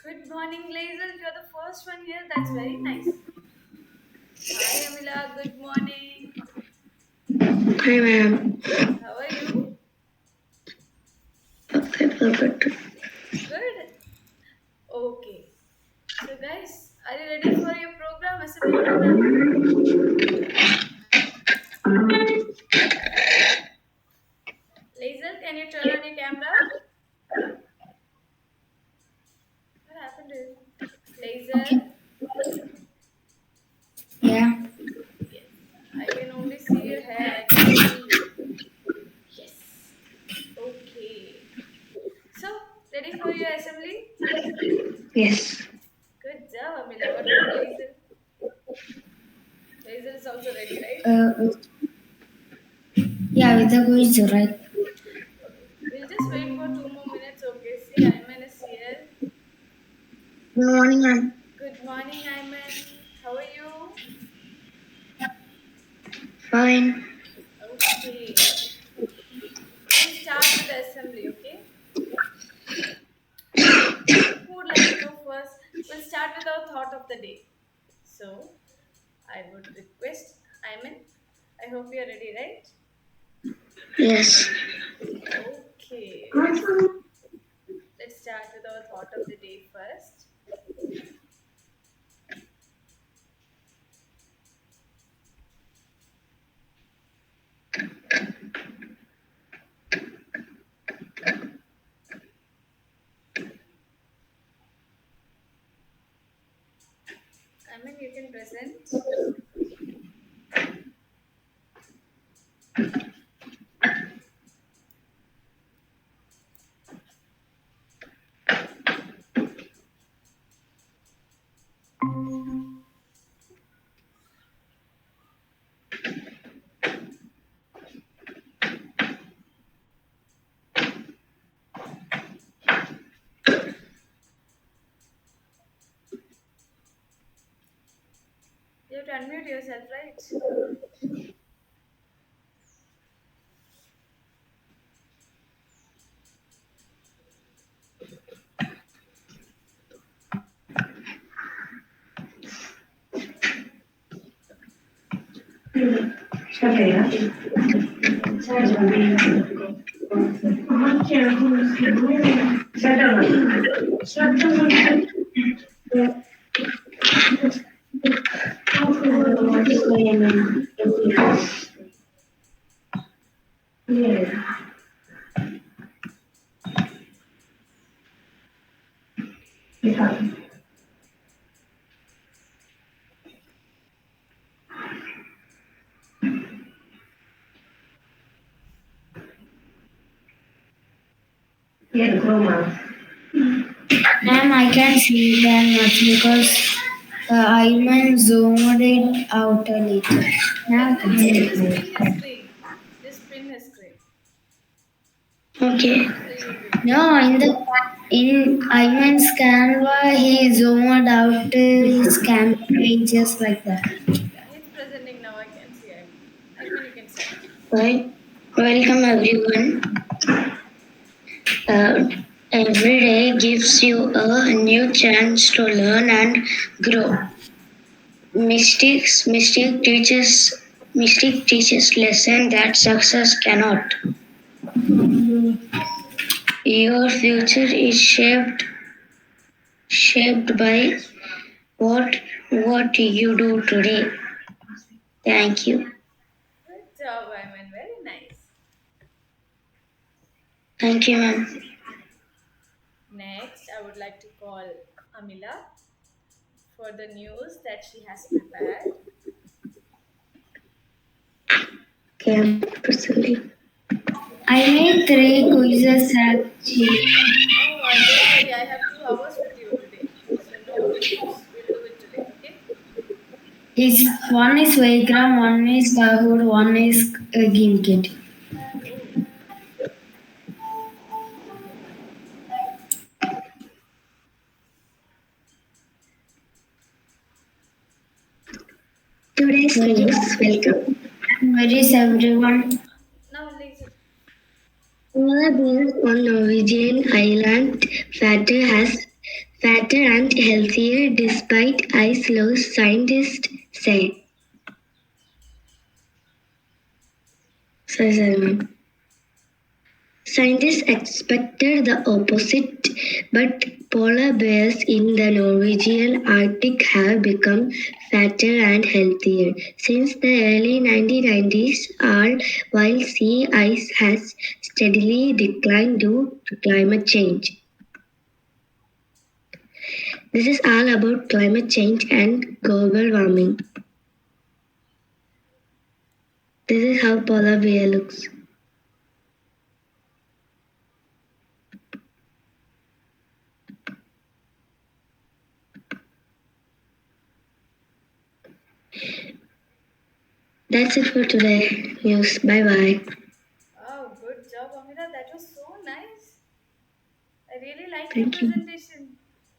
Good morning, Lazel. You're the first one here. That's very nice. Hi, Amila. Good morning. Hi, ma'am. How are you? Okay, perfect. Good. Okay. So, guys, are you ready for your program, assembly program? Lazel, can you turn on your camera? What happened to you? Okay. Lazel? Yeah. Yes. I can only see your hair. I can't see you. Yes. Okay. So, ready for your assembly? Yes. Good job, Amila. What about Lazel? Lazel is also ready, right? Uh, yeah, with the quiz, right? Okay, we'll just wait for 2 more minutes. Okay, see, Ayman is here. Good morning, ma'am. Good morning, Ayman. How are you? Fine. Okay, we'll start with the assembly. Okay, who would like to go first? We'll start with our thought of the day. So, I would request Ayman. I hope you are ready, right? Yes. Okay, let's start with our thought of the day first. Ayman, you can present. You have to unmute yourself, right? Ma'am, I can see them much because I zoomed it out a little. Now I can see Just it. pin his screen. Just pin his screen. Okay. So you'll be able to No, see. in Iman's Canva, he zoomed out his camera pages like that. Yeah, he's presenting now. I can see him. I mean, you can start. Well, welcome everyone. Uh, every day gives you a new chance to learn and grow. Mistake teaches lesson that success cannot. Your future is shaped by what you do today. Thank you. Good job, Ayman. Very nice. Thank you, ma'am. Next, I would like to call Amila for the news that she has prepared. Okay, Priscilla. I made three quizzes actually. Oh, don't worry. I have 2 hours with you today. So no issues. We'll do it today. Okay? One is Vikram, one is Kahoot, one is Gimkit. Oh, Today's news. Welcome. Where is everyone? now listen. Polar bears on Norwegian island Fatter has fatter and healthier despite ice loss, scientists say. Sorry, Salman. Scientists expected the opposite, but polar bears in the Norwegian Arctic have become fatter and healthier since the early 1990s, all while sea ice has steadily declined due to climate change. This is all about climate change and global warming. This is how polar bear looks. That's it for today. News. Bye bye. Oh, good job, Amira. That was so nice. I really like your Thank you. presentation.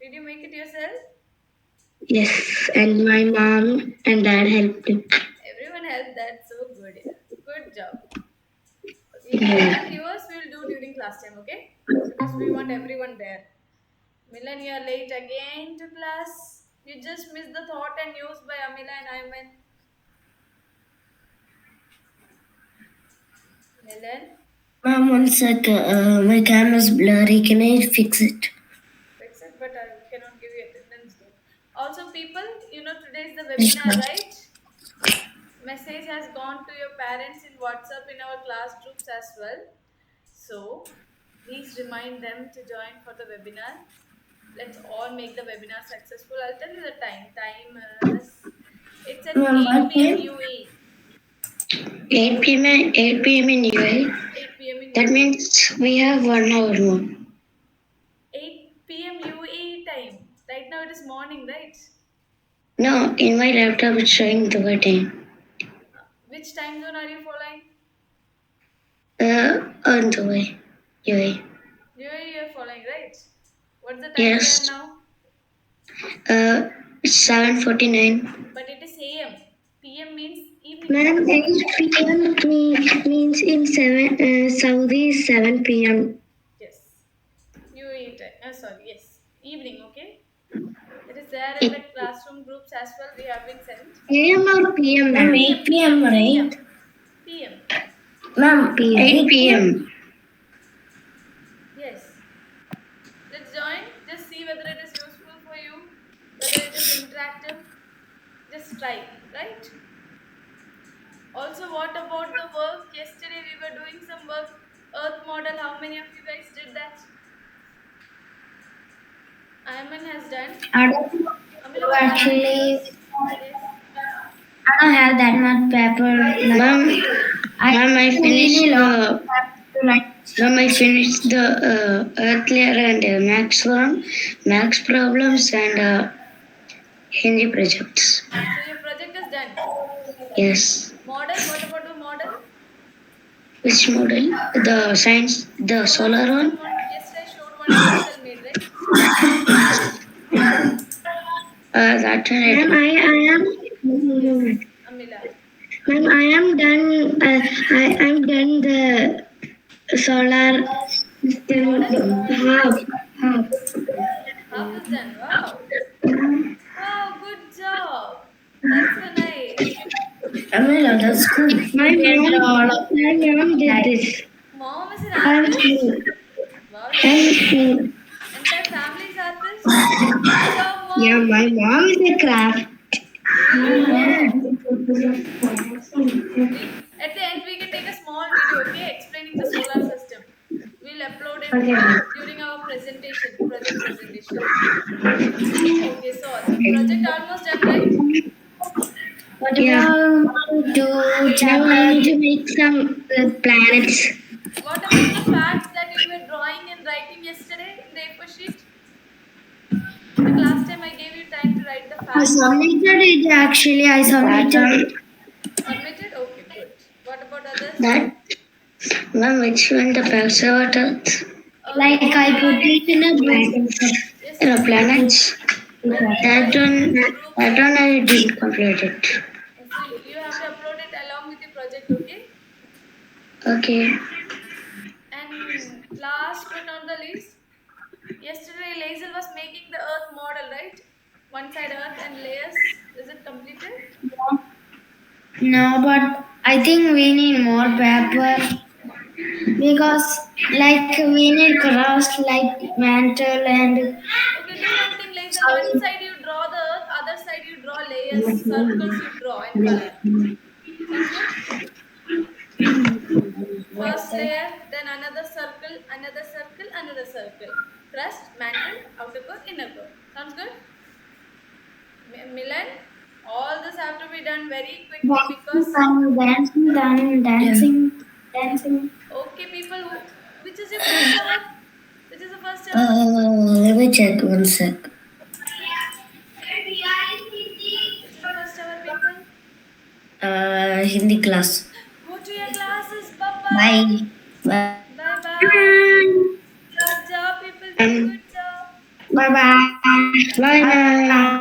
Did you make it yourself? Yes, and my mom and dad helped me. Everyone helped. That's so good. Yeah. Good job. Yeah. And yours we will do during class time, okay? Because we want everyone there. Milan, you are late again to class. You just missed the thought and news by Amila and Ayman. Milan, Ma'am, one sec. My camera's blurry. Can I fix it? fix it, but I cannot give you attendance though. Also, people, today is the Yes, webinar, ma'am. right? Message has gone to your parents in WhatsApp in our class groups as well. So, please remind them to join for the webinar. Let's all make the webinar successful. I'll tell you the time. Time is it's at Ma'am, 8 what p.m. time? UAE. 8 p.m. in UAE. 8 p.m. in That UAE. means we have 1 hour more. 8 p.m. UAE time. Right now it is morning, right? No, in my laptop it's showing the time. Which time zone are you following? On the way. UAE. UAE you're following, right? What's the time there Yes. now? 7:49. But it is AM. PM means evening Madam, time. 8 p.m. means in Saudi is 7 p.m. Yes. UAE time. Sorry, yes. Evening, okay? It is there in It- the classroom groups as well. We have been sent. AM or PM, Ma'am, ma'am? 8 p.m., right? PM. Ma'am, 8 p.m. Yes. Let's join. Just see whether it is useful for you, whether it is interactive. Just try, right? Also, what about the work? Yesterday we were doing some work, Earth model. How many of you guys did that? Ayman has done. I don't know. Amila, what happened to Actually, yours? Yes. I don't have that much paper. Ma'am, ma'am, I finished really long the paper to write. Ma'am, I finished the Earth layer and Max problems and Hindi projects. So your project is done. Yes. Model. What about the model? Which model? The science, the Solar solar system one? one. Yesterday I showed one circle made, right? That one. Ma'am, I am. Yes. Amila. Ma'am, I am done. I am done the solar system Model? half. Half is done. Wow. Wow, good job. That's so nice. Amila, that's good. My You did all mom, of my that. mom did this. Mom is an I'm artist. seeing. Wow, I'm your seeing. entire family is artist. Good job, Yeah, mom. my mom is a craft. Really? Yeah. At the end, we can take a small video, okay, explaining the solar system. We'll upload it Okay. during our presentation, project presentation. Okay, so awesome. Project almost done, right? What Yeah. about do Now I need chapter to make some planets. What about the facts that you were drawing and writing yesterday in the A4 sheet? In the class time, I gave you time to write the I facts. submitted it actually. I That submitted it. one. Submitted? Okay, good. What about others? That ma'am, which one the facts about Earth? Like All the I put it planets. in a book. Yes, yes. Planets. And That divide it one. into groups. That one I didn't complete it. So you have to upload it along with the project, okay? Okay. And last but not the least, yesterday Hazel was making the earth model, right? One side earth and layers. Is it completed? No, but I think we need more paper because, like, we need crust like mantle and Okay, do one thing, Hazel. One solid. side you draw the earth, other side you draw layers, circles you draw in color. Sounds good? First layer, then another circle, another circle, another circle. Crust, mantle, outer core, inner core. Sounds good? Milan, all this have to be done very quickly because Dancing. okay, people, which is your first hour? Which is the first hour? Let me check one sec. Which is the first hour, people? Hindi class. Go to your classes. Bye Bye. bye. Bye. Bye bye. Good job, people. Do a good job. Bye bye. Bye.